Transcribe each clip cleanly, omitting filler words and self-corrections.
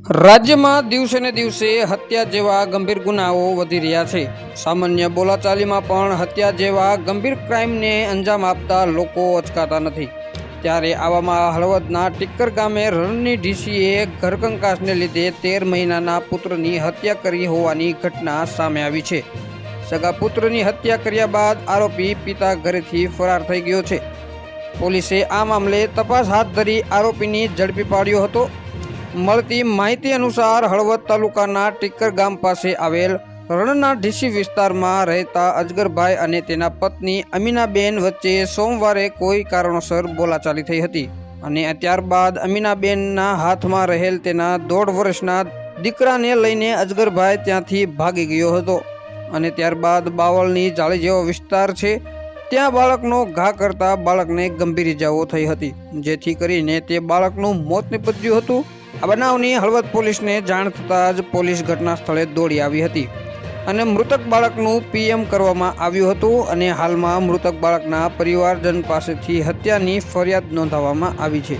રાજ્યમાં દિવસે ને દિવસે હત્યા જેવા ગંભીર ગુનાઓ વધી રહ્યા છે। સામાન્ય બોલાચાલીમાં પણ હત્યા જેવા ગંભીર ક્રાઇમને અંજામ આપતા લોકો અચકાતા નથી। ત્યારે આવામાં હળવદના ટીક્કર ગામે રણની ઢીસીએ ઘરકંકાસને લીધે 13 મહિનાના પુત્રની હત્યા કરી હોવાની ઘટના સામે આવી છે। સગા પુત્રની હત્યા કર્યા બાદ આરોપી પિતા ઘરેથી ફરાર થઈ ગયો છે। પોલીસે આ મામલે તપાસ હાથ ધરી આરોપીને ઝડપી પાડ્યો હતો। મળતી માહિતી અનુસાર હળવદ તાલુકાના ટીક્કર ગામ પાસે આવેલ રણના ઢીસી વિસ્તારમાં રહેતા અજગરભાઈ અને તેના પત્ની અમીનાબેન વચ્ચે સોમવારે કોઈ કારણોસર બોલાચાલી થઈ હતી અને ત્યારબાદ અમીનાબેનના હાથમાં રહેલ તેના 1.5 વર્ષના દીકરાને લઈને અજગરભાઈ ત્યાંથી ભાગી ગયો હતો અને ત્યારબાદ બાવળની જાળી જેવો વિસ્તાર છે ત્યાં બાળકનો ઘા કરતા બાળકને ગંભીર ઇજાઓ થઈ હતી, જેથી કરીને તે બાળકનું મોત નીપજ્યું હતું। આ બનાવની હળવદ પોલીસને જાણ થતાં જ પોલીસ ઘટના સ્થળે દોડી આવી હતી અને મૃતક બાળકનું પીએમ કરવામાં આવ્યું હતું અને હાલમાં મૃતક બાળકના પરિવારજન પાસેથી હત્યાની ફરિયાદ નોંધાવવામાં આવી છે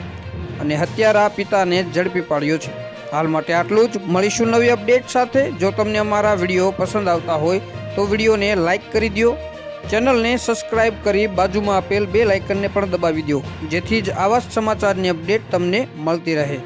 અને હત્યારા પિતાને ઝડપી પાડ્યો છે। હાલ માટે આટલું જ। મળીશું નવી અપડેટ સાથે। જો તમને અમારા વિડીયો પસંદ આવતા હોય તો વિડીયોને લાઇક કરી દો, ચેનલને સબસ્ક્રાઇબ કરી બાજુમાં આપેલ બેલ આઇકનને પણ દબાવી દો, જેથી જ આવા સમાચારની અપડેટ તમને મળતી રહે।